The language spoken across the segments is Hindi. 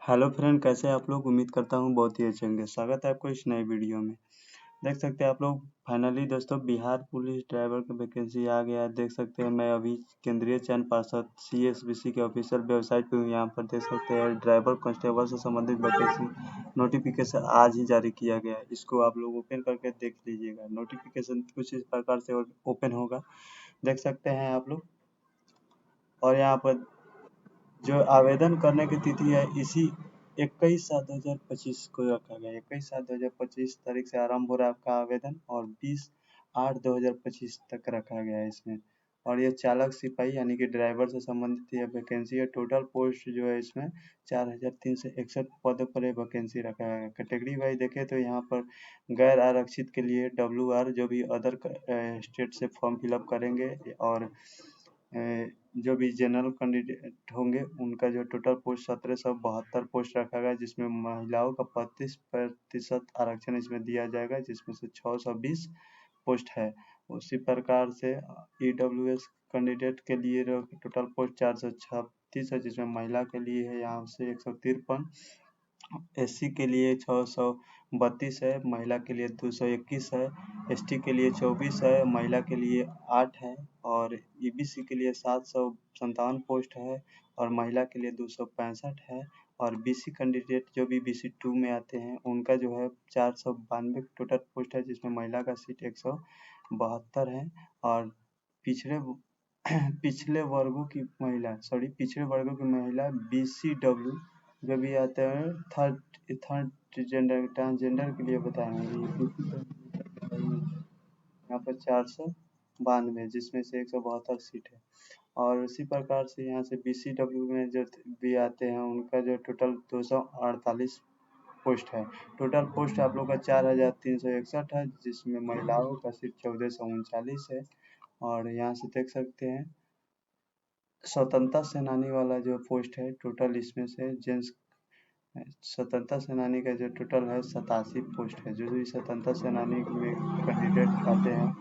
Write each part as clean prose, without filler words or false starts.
हेलो फ्रेंड, कैसे हैं आप लोग। उम्मीद करता हूँ बहुत ही अच्छे होंगे। स्वागत है आपको इस नए वीडियो में। देख सकते हैं आप लोग, फाइनली दोस्तों बिहार पुलिस ड्राइवर का वैकेंसी आ गया है। देख सकते हैं मैं अभी केंद्रीय चयन पार्षद CSBC के ऑफिशियल वेबसाइट पे हूँ। यहाँ पर देख सकते हैं ड्राइवर कांस्टेबल से संबंधित वैकेंसी नोटिफिकेशन आज ही जारी किया गया है। इसको आप लोग ओपन करके देख लीजिएगा। नोटिफिकेशन कुछ इस प्रकार से ओपन होगा, देख सकते हैं आप लोग। और यहाँ पर जो आवेदन करने की तिथि है इसी 21/7/2025 को रखा गया है। 21/7/2025 तारीख से आरंभ हो रहा है आपका आवेदन और 20/8/2025 तक रखा गया है इसमें। और ये चालक सिपाही यानी कि ड्राइवर से संबंधित यह वैकेंसी है। टोटल पोस्ट जो है इसमें 4361 पदों पर यह वैकेंसी रखा है। कैटेगरी वाइज देखें तो यहाँ पर गैर आरक्षित के लिए WR जो भी अदर स्टेट से फॉर्म फिलअप करेंगे और जो भी जनरल कैंडिडेट होंगे उनका जो टोटल पोस्ट 1772 पोस्ट रखा गया है, जिसमें महिलाओं का 35% आरक्षण इसमें दिया जाएगा, जिसमें से 620 पोस्ट है। उसी प्रकार से EWS कैंडिडेट के लिए टोटल पोस्ट 436 है, जिसमें महिला के लिए है यहाँ से 153, SC के लिए 632 है, महिला के लिए 221 है, ST के लिए 24 है, महिला के लिए 8 है और EBC के लिए 757 पोस्ट है और महिला के लिए 265 है। और BC कैंडिडेट जो भी BC2 में आते हैं उनका जो है 492 टोटल पोस्ट है, जिसमें महिला का सीट 172 है। और पिछड़े पिछड़े वर्गों की महिला BCW जो भी आते हैं थर्ड ट्रांसजेंडर के लिए बताएंगे। यहाँ पर 492 जिसमें से 172 सीट है। और उसी प्रकार से यहाँ से BCW में जो भी आते हैं उनका जो टोटल 248 पोस्ट है। टोटल पोस्ट आप लोग का 4361 है, जिसमें महिलाओं का सिर्फ 1439 है। और यहाँ से देख सकते हैं स्वतंत्रता सेनानी वाला जो पोस्ट है, टोटल इसमें से जेंट्स स्वतंत्रता सेनानी का जो टोटल है 87 पोस्ट है। जो भी स्वतंत्रता सेनानी में कैंडिडेट आते हैं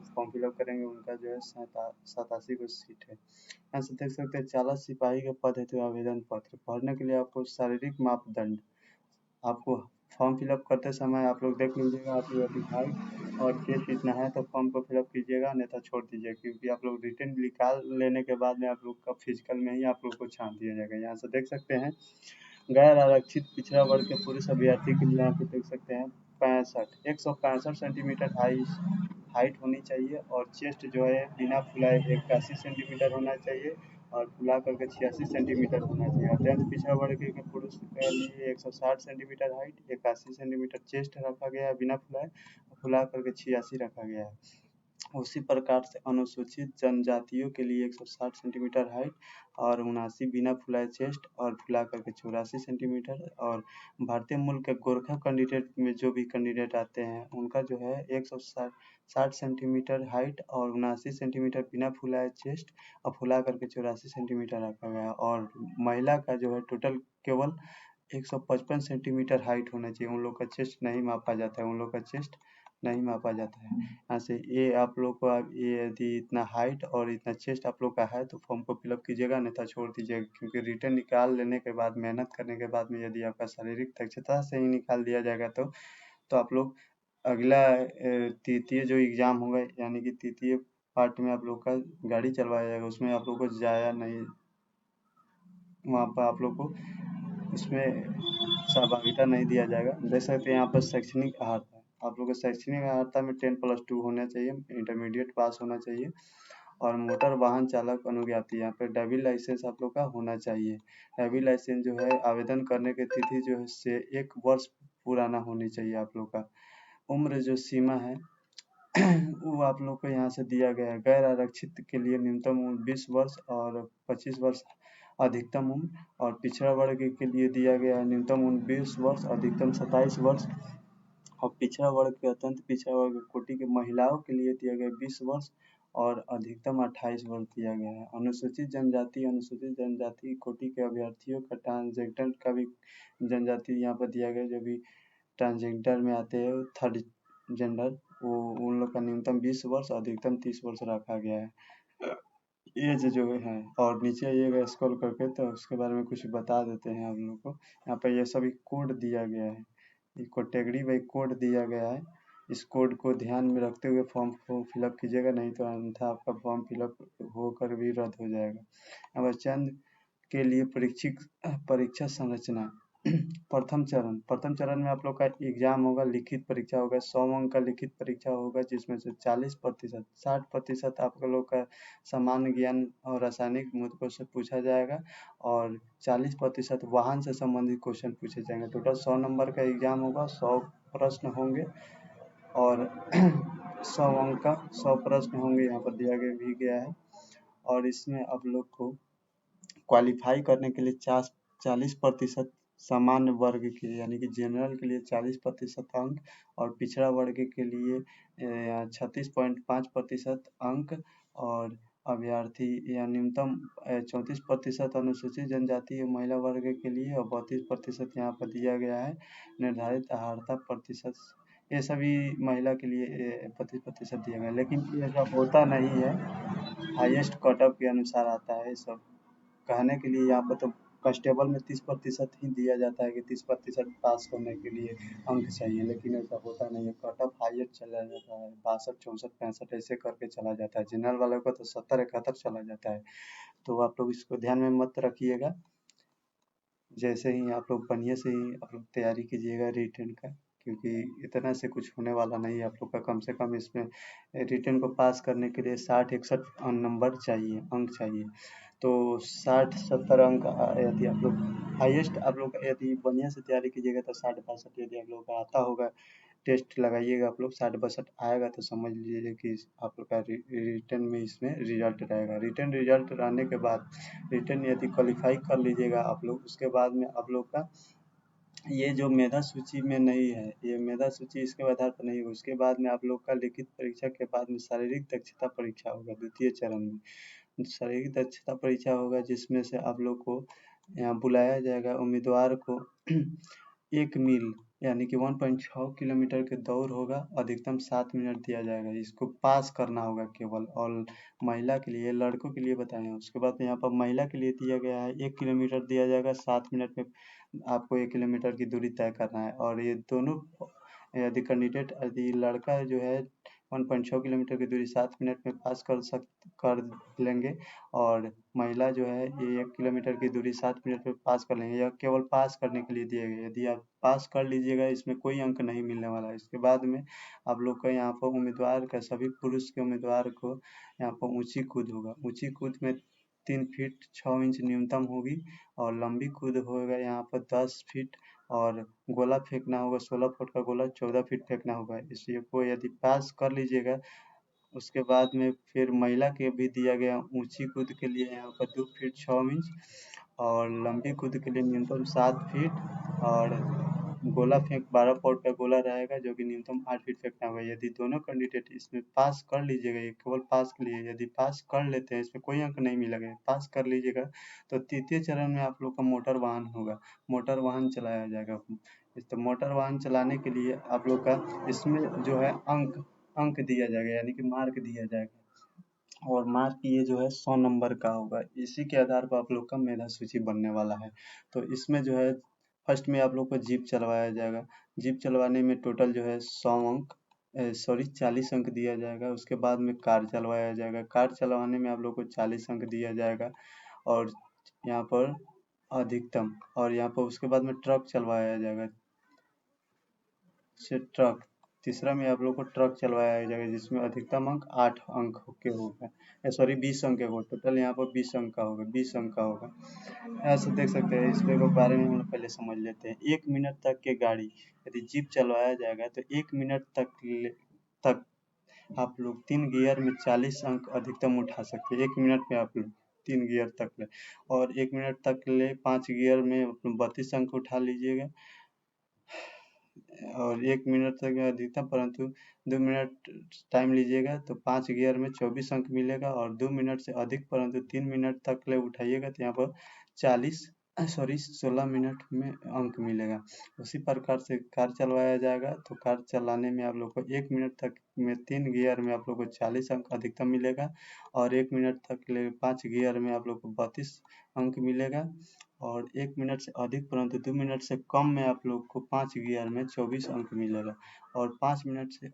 फॉर्म फिलअप करेंगे उनका जो है 87 को सीट है। यहाँ से देख सकते हैं चालक सिपाही के पद हेतु आवेदन पत्र भरने के लिए आपको शारीरिक मापदंड आपको फॉर्म फिलअप करते समय आप लोग देख लीजिएगा। आप लोग यदि हाइट और चेस्ट इतना है तो फॉर्म को फिलअप कीजिएगा, अन्यथा छोड़ दीजिएगा, क्योंकि आप लोग रिटर्न निकाल लेने के बाद में आप लोग का फिजिकल में ही आप लोग को छांट दिया जाएगा। यहाँ से देख सकते हैं गैर आरक्षित पिछड़ा वर्ग के पुरुष अभ्यर्थी के लिए यहाँ पे देख सकते हैं 165 सेंटीमीटर हाइट होनी चाहिए और चेस्ट जो है बिना फुलाए 81 सेंटीमीटर होना चाहिए और फुला करके 86 सेंटीमीटर होना चाहिए। अत्यंत पिछड़ा वर्ग के पुरुष के लिए 160 सेंटीमीटर हाइट 81 सेंटीमीटर चेस्ट रखा गया है बिना फुलाए, फुला करके 86 रखा गया है। उसी प्रकार से अनुसूचित जनजातियों के लिए 160 सेंटीमीटर हाइट और 79 बिना फुलाए चेस्ट और फुला करके 84 सेंटीमीटर। और भारतीय मूल के गोरखा कैंडिडेट में जो भी कैंडिडेट आते हैं उनका जो है 160 सेंटीमीटर हाइट और 79 सेंटीमीटर बिना फुलाए चेस्ट और फुला करके 84 सेंटीमीटर रखा गया। और महिला का जो है टोटल केवल 155 सेंटीमीटर हाइट होना चाहिए। उन लोग का चेस्ट नहीं मापा जाता है, उन लोग का चेस्ट नहीं मापा जाता है। यहाँ से ये आप लोग को ये यदि इतना हाइट और इतना चेस्ट आप लोग का है तो फॉर्म को फिलअप कीजिएगा, अन्यथा छोड़ दीजिएगा, क्योंकि रिटर्न निकाल लेने के बाद मेहनत करने के बाद में यदि आपका शारीरिक दक्षता से ही निकाल दिया जाएगा तो आप लोग अगला तृतीय जो एग्जाम होगा यानी कि तृतीय पार्ट में आप लोग का गाड़ी चलवाया जाएगा, उसमें आप लोग को जाया नहीं, वहाँ पर आप लोग को उसमें सहभागिता नहीं दिया जाएगा। देख सकते हैं यहाँ पर शैक्षणिक अर्हता आप लोग को शैक्षणिक अर्हता में 10+2 होना चाहिए, इंटरमीडिएट पास होना चाहिए और मोटर वाहन चालक अनुज्ञप्ति यहाँ पे ड्राइविंग लाइसेंस आप लोग का होना चाहिए। ड्राइविंग लाइसेंस जो है आवेदन करने की तिथि जो है से 1 वर्ष पुराना होनी चाहिए आप लोग का। उम्र जो सीमा है वो आप लोग को यहाँ से दिया गया है। गैर आरक्षित के लिए न्यूनतम उम्र 20 वर्ष और 25 वर्ष अधिकतम उम्र, और पिछड़ा वर्ग के लिए दिया गया है न्यूनतम उम्र 20 वर्ष अधिकतम 27 वर्ष, और पिछड़ा वर्ग के अत्यंत पिछड़ा वर्ग कोटि के महिलाओं के लिए दिया गया 20 वर्ष और अधिकतम 28 वर्ष दिया गया है। अनुसूचित जनजाति कोटि के अभ्यर्थियों का ट्रांसजेंडर का भी जनजाति यहाँ पर दिया गया, जो भी ट्रांसजेंडर में आते हैं थर्ड जेंडर वो उन लोग का न्यूनतम 20 वर्ष अधिकतम 30 वर्ष रखा गया है। एज जो है और नीचे आइएगा स्क्रॉल करके तो उसके बारे में कुछ बता देते हैं आप लोगों को। यहाँ पे ये सभी कोड दिया गया है, ये कैटेगरी बाई कोड दिया गया है। इस कोड को ध्यान में रखते हुए फॉर्म को फिलअप कीजिएगा, नहीं तो अन्यथा आपका फॉर्म फिलअप होकर भी रद्द हो जाएगा। अब चंद के लिए परीक्षित परीक्षा संरचना। प्रथम चरण में आप लोग का एग्जाम होगा, लिखित परीक्षा होगा, 100 अंक का लिखित परीक्षा होगा जिसमें से 40% 60% आप लोग का सामान्य ज्ञान और रासायनिक मुद्दों से पूछा जाएगा और 40% वाहन से संबंधित क्वेश्चन पूछे जाएंगे। टोटल 100 नंबर का एग्जाम होगा, 100 प्रश्न होंगे और 100 अंक का 100 प्रश्न होंगे, यहाँ पर दिया गया भी गया है। और इसमें आप लोग को क्वालिफाई करने के लिए 40% सामान्य वर्ग के यानी कि जनरल के लिए 40% अंक और पिछड़ा वर्ग के लिए 36.5% अंक और अभ्यर्थी या न्यूनतम 34% अनुसूचित जनजाति और महिला वर्ग के लिए और 32% यहाँ पर दिया गया है। निर्धारित अर्हता प्रतिशत ये सभी महिला के लिए 32% दिया गया है, लेकिन ये सब होता नहीं है, हाईएस्ट कट ऑफ के अनुसार आता है सब। कहने के लिए यहाँ पर तो कांस्टेबल में 30% ही दिया जाता है कि 30% पास करने के लिए अंक चाहिए, लेकिन ऐसा होता नहीं है। कट ऑफ हाईएस्ट चला जाता है, 62 64 65 ऐसे करके चला जाता है। जनरल वाले को तो 70 71 चला जाता है। तो आप लोग इसको ध्यान में मत रखिएगा। जैसे ही आप लोग बढ़िया से ही आप लोग तैयारी कीजिएगा रिटर्न का, क्योंकि इतना से कुछ होने वाला नहीं है। आप लोग का कम से कम इसमें रिटर्न को पास करने के लिए 60 61 नंबर चाहिए, अंक चाहिए। तो 60 70 अंक यदि आप लोग हाईएस्ट आप लोग यदि बढ़िया से तैयारी कीजिएगा तो 60 62 यदि आप लोगों का आता होगा, टेस्ट लगाइएगा आप लोग 60 62 आएगा तो समझ लीजिए कि आप लोग का रिटर्न में इसमें रिजल्ट रहेगा। रिटर्न रिजल्ट रहने के बाद रिटर्न यदि क्वालिफाई कर लीजिएगा आप लोग, उसके बाद में आप लोग का ये जो मेधा सूची में नहीं है, ये मेधा सूची इसके आधार पर नहीं है। उसके बाद में आप लोग का लिखित परीक्षा के बाद में शारीरिक दक्षता परीक्षा होगा द्वितीय चरण में। शारीरिक दक्षता परीक्षा होगा जिसमें से आप लोग को यहाँ बुलाया जाएगा उम्मीदवार को 1 मील यानी कि 1.6 किलोमीटर की दौड़ होगा, अधिकतम 7 मिनट दिया जाएगा। इसको पास करना होगा केवल, और महिला के लिए, लड़कों के लिए बताए हैं। उसके बाद यहाँ पर महिला के लिए दिया गया है 1 किलोमीटर दिया जाएगा, 7 मिनट में आपको 1 किलोमीटर की दूरी तय करना है। और ये दोनों यदि कैंडिडेट यदि लड़का जो है 1.6 किलोमीटर की दूरी 7 मिनट में पास कर लेंगे और महिला जो है ये 1 किलोमीटर की दूरी 7 मिनट में पास कर लेंगे। यह केवल पास करने के लिए दिए गए, यदि आप पास कर लीजिएगा इसमें कोई अंक नहीं मिलने वाला है। इसके बाद में आप लोग का यहाँ पर उम्मीदवार का सभी पुरुष के उम्मीदवार को यहाँ पर ऊंची कूद होगा। ऊंची कूद में 3 फीट 6 इंच न्यूनतम होगी और लंबी कूद होगा यहाँ पर 10 फीट और गोला फेंकना होगा, 16 फुट का गोला 14 फीट फेंकना होगा। इसी को यदि पास कर लीजिएगा उसके बाद में फिर महिला के भी दिया गया ऊंची कूद के लिए यहाँ पर 2 फीट 6 इंच और लंबी कूद के लिए न्यूनतम 7 फीट और गोला फेंक 12 फुट का गोला रहेगा जो कि न्यूनतम 8 फीट फेंकना होगा। यदि दोनों कैंडिडेट इसमें पास कर लीजिएगा, ये केवल पास के लिए, यदि पास कर लेते हैं इसमें कोई अंक नहीं मिलेगा, पास कर लीजिएगा तो तृतीय चरण में आप लोग का मोटर वाहन होगा, मोटर वाहन चलाया जाएगा। तो मोटर वाहन चलाने के लिए आप लोग का इसमें जो है अंक अंक दिया जाएगा यानी कि मार्क दिया जाएगा और मार्क ये जो है 100 नंबर का होगा। इसी के आधार पर आप लोग का मेधा सूची बनने वाला है। तो इसमें जो है फर्स्ट में आप लोग को जीप चलवाया जाएगा। जीप चलवाने में टोटल जो है 100 अंक सॉरी 40 अंक दिया जाएगा। उसके बाद में कार चलवाया जाएगा, कार चलवाने में आप लोग को 40 अंक दिया जाएगा और यहाँ पर अधिकतम, और यहाँ पर उसके बाद में ट्रक चलवाया जाएगा से ट्रक, तीसरा में आप लोग को ट्रक चलवाया जाएगा जिसमें अधिकतम अंक 8 अंक के होगा, सॉरी 20 अंक के होगा। टोटल यहाँ पर 20 अंक का होगा, 20 अंक का होगा। ऐसे देख सकते हैं। इसके बारे में हम लोग पहले समझ लेते हैं। 1 मिनट तक के गाड़ी यदि जीप चलवाया जाएगा तो 1 मिनट तक आप लोग 3 गियर में 40 अंक अधिकतम उठा सकते हैं। 1 मिनट में आप लोग 3 गियर तक ले, और 1 मिनट तक ले 5 गियर में 32 अंक उठा लीजिएगा और 1 मिनट तक अधिकतम, परंतु 2 मिनट टाइम लीजिएगा तो 5 गियर में 24 अंक मिलेगा और 2 मिनट से अधिक परंतु 3 मिनट तक ले उठाइएगा तो यहाँ पर 40 सॉरी 16 मिनट में अंक मिलेगा। उसी प्रकार से कार चलवाया जाएगा तो कार चलाने में आप लोग को 1 मिनट तक में 3 गियर में आप लोग को 40 अंक अधिकतम मिलेगा और 1 मिनट तक ले 5 गियर में आप लोग को 32 अंक मिलेगा और 1 मिनट से अधिक परंतु 2 मिनट से कम में आप लोग को 5 गियर में 24 अंक मिलेगा और 5 मिनट से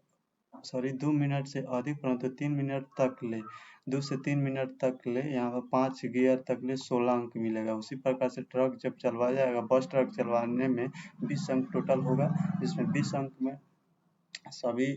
2 मिनट से अधिक परंतु 3 मिनट तक ले 2 से 3 मिनट तक ले यहाँ पर 5 गियर तक ले 16 अंक मिलेगा। उसी प्रकार से ट्रक जब चलवाया जाएगा बस ट्रक चलवाने में 20 अंक टोटल होगा जिसमें 20 अंक में सभी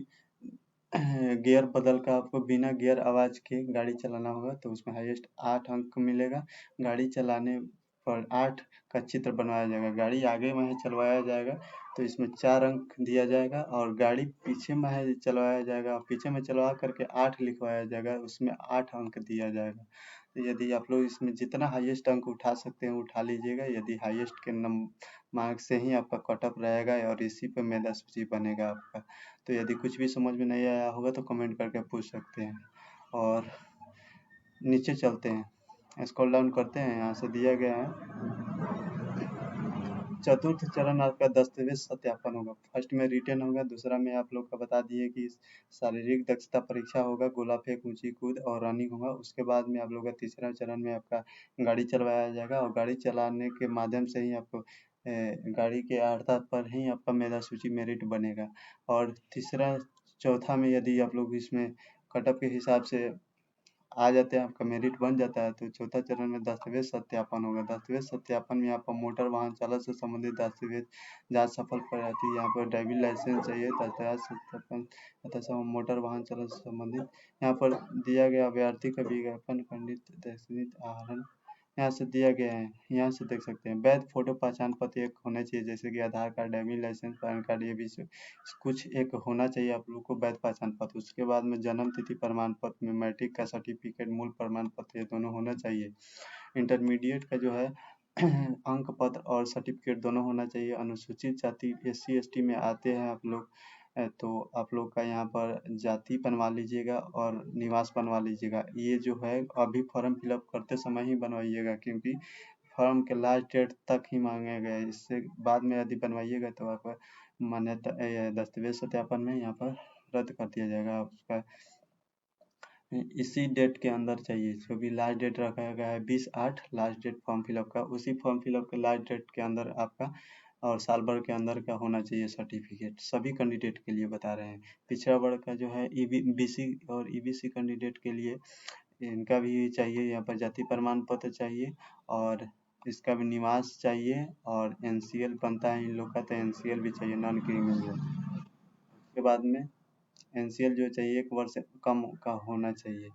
गियर बदल कर आपको बिना गियर आवाज़ के गाड़ी चलाना होगा तो उसमें हाईएस्ट 8 अंक मिलेगा। गाड़ी चलाने पर 8 का चित्र बनवाया जाएगा। गाड़ी आगे में है चलवाया जाएगा तो इसमें 4 अंक दिया जाएगा और गाड़ी पीछे में है चलवाया जाएगा और पीछे में चलवा करके 8 लिखवाया जाएगा उसमें 8 अंक दिया जाएगा। तो यदि आप लोग इसमें जितना हाईएस्ट अंक उठा सकते हैं उठा लीजिएगा। यदि हाईएस्ट के मार्क्स से ही आपका कट ऑफ रहेगा और इसी पे मेधा सूची बनेगा आपका। तो यदि कुछ भी समझ में नहीं आया होगा तो कमेंट करके पूछ सकते हैं। और नीचे चलते हैं, स्क्रॉल डाउन करते हैं, यहाँ से दिया गया है चतुर्थ चरण आपका दस्तावेज सत्यापन होगा। फर्स्ट में रिटन होगा, दूसरा में आप लोग का बता दिए कि शारीरिक दक्षता परीक्षा होगा, गोला फेंक, ऊंची कूद और रनिंग होगा। उसके बाद में आप लोग का तीसरा चरण में आपका गाड़ी चलवाया जाएगा और गाड़ी चलाने के माध्यम से ही आपको गाड़ी के आधार पर ही आपका मेधा सूची मेरिट बनेगा। और तीसरा चौथा में यदि आप लोग इसमें कटअप के हिसाब से आ जाते हैं, आपका मेरिट बन जाता है तो चौथा चरण में दस्तावेज सत्यापन होगा। दस्तावेज सत्यापन में आपका मोटर वाहन चालक से संबंधित दस्तावेज जांच सफल कर जाती है। यहाँ पर ड्राइविंग लाइसेंस चाहिए, दस्तावेज सत्यापन तथा मोटर वाहन चालक से संबंधित यहाँ पर दिया गया अभ्यर्थी का विज्ञापन खंडित दस्तावेज आहरण यहाँ से दिया गया है, यहाँ से देख सकते हैं। वैध फोटो पहचान पत्र एक होना चाहिए जैसे कि Aadhaar card, driving licence, PAN card, ये भी कुछ एक होना चाहिए आप लोग को वैध पहचान पत्र। उसके बाद में जन्म तिथि प्रमाण पत्र में मैट्रिक का सर्टिफिकेट, मूल प्रमाण पत्र, ये दोनों होना चाहिए। इंटरमीडिएट का जो है अंक पत्र और सर्टिफिकेट दोनों होना चाहिए। अनुसूचित जाति SC ST में आते हैं आप लोग तो आप लोग का यहाँ पर जाति बनवा लीजिएगा और निवास बनवा लीजिएगा। ये जो है अभी फॉर्म फिलअप करते समय ही बनवाइएगा क्योंकि फॉर्म के लास्ट डेट तक ही मांगे गए। इससे बाद में यदि बनवाइएगा तो आपका मान्यता दस्तावेज सत्यापन में यहाँ पर रद्द कर दिया जाएगा। आपका इसी डेट के अंदर चाहिए, जो भी लास्ट डेट रखा गया है 20/8 लास्ट डेट फॉर्म फिलअप का, उसी फॉर्म फिलअप के लास्ट डेट के अंदर आपका और साल भर के अंदर का होना चाहिए सर्टिफिकेट। सभी कैंडिडेट के लिए बता रहे हैं। पिछड़ा वर्ग का जो है BC और EBC कैंडिडेट के लिए इनका भी चाहिए, यहाँ पर जाति प्रमाण पत्र चाहिए और इसका भी निवास चाहिए और NCL बनता है इन लोग का तो NCL भी चाहिए, नॉन क्रिमिनल। उसके बाद में NCL जो चाहिए 1 वर्ष से कम का होना चाहिए,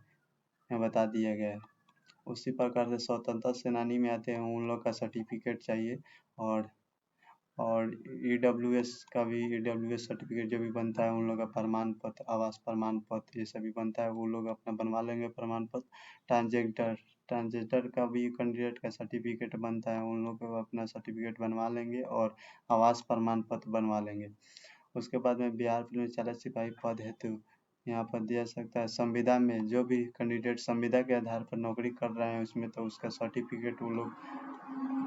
यहाँ बता दिया गया है। उसी प्रकार से स्वतंत्रता सेनानी में आते हैं उन लोग का सर्टिफिकेट चाहिए और EWS का भी EWS सर्टिफिकेट जो भी बनता है उन लोग का प्रमाण पत्र, आवास प्रमाण पत्र, ये सभी बनता है वो लोग अपना बनवा लेंगे प्रमाण पत्र। ट्रांसजेंडर का भी कैंडिडेट का सर्टिफिकेट बनता है, उन लोग को अपना सर्टिफिकेट बनवा लेंगे और आवास प्रमाण पत्र बनवा लेंगे। उसके बाद में बिहार पुलिस में चालक सिपाही पद हेतु यहाँ पर दिया सकता है। संविदा में जो भी कैंडिडेट संविदा के आधार पर नौकरी कर रहे हैं उसमें तो उसका सर्टिफिकेट वो लोग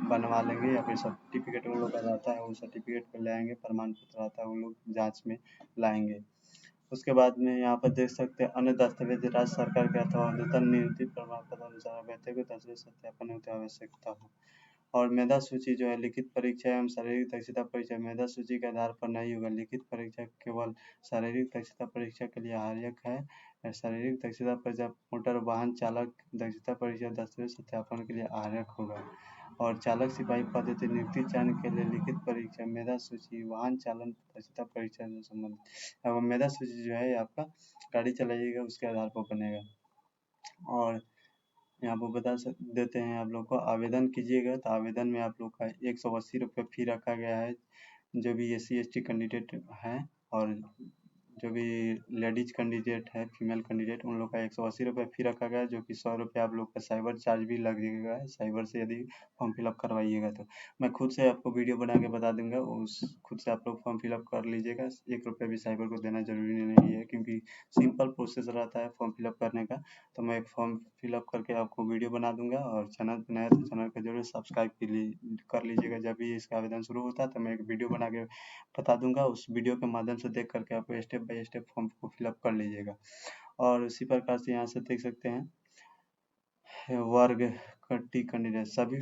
बनवा लेंगे या फिर सर्टिफिकेट उन लोग का रहता है वो सर्टिफिकेट को ले आएंगे, प्रमाण पत्र आता है वो लोग जांच में लाएंगे। उसके बाद में यहाँ पर देख सकते हैं अन्य दस्तावेज राज्य सरकार के अथवा अद्यतन नियुक्ति प्रमाण पत्र अनुसार अभ्यर्थी को दस्तावेज सत्यापन हेतु आवश्यकता हो। और मेधा सूची जो है लिखित परीक्षा एवं शारीरिक दक्षता परीक्षा मेधा सूची के आधार पर नहीं होगा। लिखित परीक्षा केवल शारीरिक दक्षता परीक्षा के लिए सहायक है। शारीरिक दक्षता परीक्षा मोटर वाहन चालक दक्षता परीक्षा दस्तावेज सत्यापन के लिए सहायक होगा। और चालक सिपाही पद हेतु नियुक्ति चयन के लिए लिखित परीक्षा मेधा सूची वाहन चालन दक्षता परीक्षा से संबंधित। अब मेधा सूची जो है आपका गाड़ी चलाइएगा उसके आधार पर बनेगा। और यहाँ पर बता देते हैं आप लोग को आवेदन कीजिएगा तो आवेदन में आप लोग का 180 रुपये फी रखा गया है जो भी SC ST कैंडिडेट हैं और जो भी लेडीज कैंडिडेट है, फीमेल कैंडिडेट, उन लोग का 180 रुपये फ़ी रखा गया है, जो कि 100 रुपये आप लोग का साइबर चार्ज भी लगेगा, साइबर से यदि फॉर्म फिलअप करवाइएगा तो। मैं खुद से आपको वीडियो बना के बता दूंगा, उस खुद से आप लोग फॉर्म फिलअप कर लीजिएगा। 1 रुपये भी साइबर को देना जरूरी नहीं है, क्योंकि सिंपल प्रोसेस रहता है फॉर्म फिलअप करने का। तो मैं एक फॉर्म फिलअप करके आपको वीडियो बना दूंगा, और चैनल पर नया तो चैनल को जरूर सब्सक्राइब कर लीजिएगा। जब भी इसका आवेदन शुरू होता है तो मैं एक वीडियो बना के बता दूंगा, उस वीडियो के माध्यम से देख करके आपको स्टेप बाय स्टेप फॉर्म को फिलअप कर लीजिएगा। और इसी प्रकार से यहाँ से देख सकते हैं वर्ग टी कैंडिडेट सभी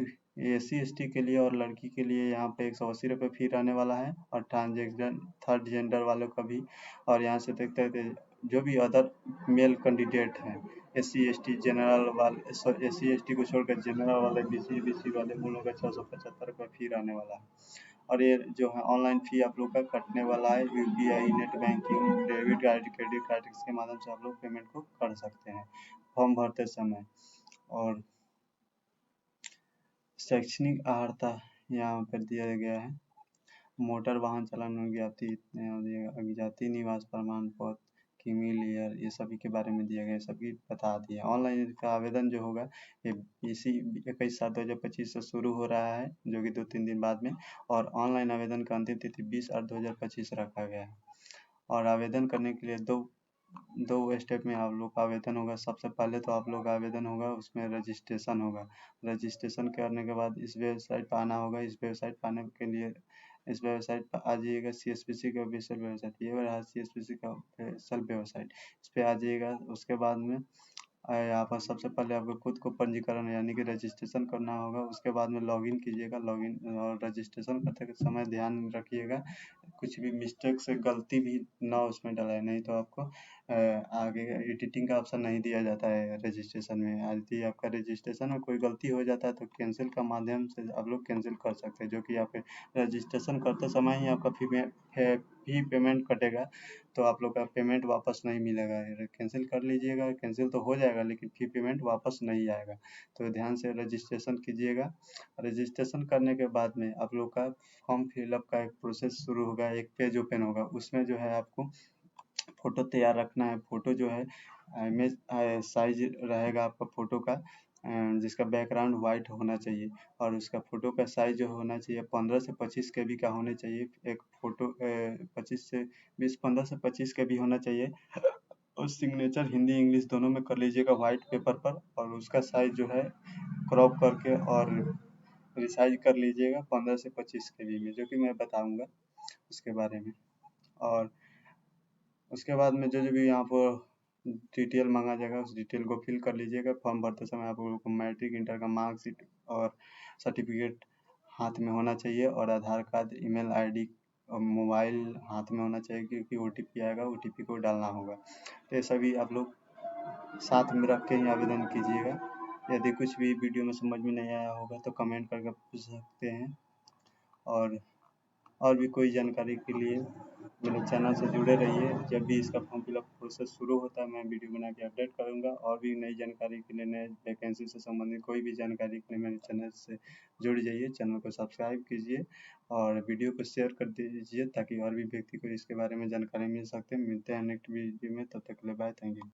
SC ST के लिए और लड़की के लिए यहाँ पे 180 रुपये फ़ी रहने वाला है, और ट्रांसजेंडर थर्ड जेंडर वालों का भी। और यहाँ से देखते हैं जो भी अदर मेल कैंडिडेट हैं, SC ST जनरल वाले, SC ST को छोड़कर जनरल वाले, BC वाले, उन लोगों का 675 रुपये फ़ी रहने वाला है। और ये जो है ऑनलाइन फ़ी आप लोग का कटने वाला है, UPI net banking debit card credit card के माध्यम से आप लोग पेमेंट को कर सकते हैं फॉर्म भरते समय। और शैक्षणिक अर्हता यहाँ पर दिया गया है, मोटर वाहन चालन अज्ञाति निवास प्रमाण पत्र, क्रीमी ये सभी के बारे में दिया गया है, सभी बता दिया। ऑनलाइन का आवेदन जो होगा ये इसी 21/7/2025 से शुरू हो रहा है, जो कि 2-3 दिन बाद में। और ऑनलाइन आवेदन का अंतिम तिथि 20/8/2025 रखा गया है। और आवेदन करने के लिए दो स्टेप में आप लोग का आवेदन होगा। सबसे पहले तो आप लोग का आवेदन होगा, उसमें रजिस्ट्रेशन होगा। रजिस्ट्रेशन करने के बाद इस वेबसाइट पर आना होगा। इस वेबसाइट पर आने के लिए इस वेबसाइट पर आ जाइएगा, CSPC का ऑफिशियल वेबसाइट, ये रहा CSPC का ऑफिशियल वेबसाइट। इस पर आ जाइएगा। उसके बाद में यहाँ पर सबसे पहले आपको खुद को पंजीकरण यानी कि रजिस्ट्रेशन करना होगा। उसके बाद में लॉगिन कीजिएगा। लॉगिन और रजिस्ट्रेशन करते समय ध्यान रखिएगा कुछ भी मिस्टेक से गलती भी ना उसमें डलाए, नहीं तो आपको आगे एडिटिंग का ऑप्शन नहीं दिया जाता है रजिस्ट्रेशन में। यदि आपका रजिस्ट्रेशन में कोई गलती हो जाता है तो कैंसिल का माध्यम से आप लोग कैंसिल कर सकते हैं, जो कि आपके रजिस्ट्रेशन करते समय ही आपका फी पेमेंट कटेगा, तो आप लोग का पेमेंट वापस नहीं मिलेगा। कैंसिल कर लीजिएगा, कैंसिल तो हो जाएगा लेकिन फी पेमेंट वापस नहीं आएगा। तो ध्यान से रजिस्ट्रेशन कीजिएगा। रजिस्ट्रेशन करने के बाद में आप लोग का फॉर्म फिलअप का एक प्रोसेस शुरू होगा। एक पेज ओपन होगा, उसमें जो है आपको फ़ोटो तैयार रखना है। फ़ोटो जो है इमेज साइज रहेगा आपका फ़ोटो का, जिसका बैकग्राउंड वाइट होना चाहिए। और उसका फ़ोटो का साइज जो होना चाहिए 15 से 25 KB का होना चाहिए। एक फ़ोटो 25 से 20 15 से 25 KB होना चाहिए। और सिग्नेचर हिंदी इंग्लिश दोनों में कर लीजिएगा वाइट पेपर पर। और उसका साइज जो है क्रॉप करके और रिसाइज कर लीजिएगा 15 से 25 KB में, जो कि मैं बताऊंगा उसके बारे में। और उसके बाद में जो जो भी यहाँ पर डिटेल मांगा जाएगा उस डिटेल को फिल कर लीजिएगा। फॉर्म भरते समय आप लोगों को मैट्रिक इंटर का मार्कशीट और सर्टिफिकेट हाथ में होना चाहिए, और आधार कार्ड, ईमेल आईडी और मोबाइल हाथ में होना चाहिए, क्योंकि OTP आएगा, OTP को डालना होगा। तो ये सभी आप लोग साथ में रख के ही आवेदन कीजिएगा। यदि कुछ भी वीडियो में समझ में नहीं आया होगा तो कमेंट करके पूछ सकते हैं। और भी कोई जानकारी के लिए मेरे चैनल से जुड़े रहिए। जब भी इसका फॉर्म फिलअप प्रोसेस शुरू होता है मैं वीडियो बना के अपडेट करूँगा। और भी नई जानकारी के लिए, नए वैकेंसी से संबंधित कोई भी जानकारी के लिए मेरे चैनल से जुड़ जाइए। चैनल को सब्सक्राइब कीजिए और वीडियो को शेयर कर दीजिए, ताकि और भी व्यक्ति को इसके बारे में जानकारी मिल सकते हैं। मिलते हैं नेक्स्ट वीडियो में, तब तक के लिए बाय, थैंक यू।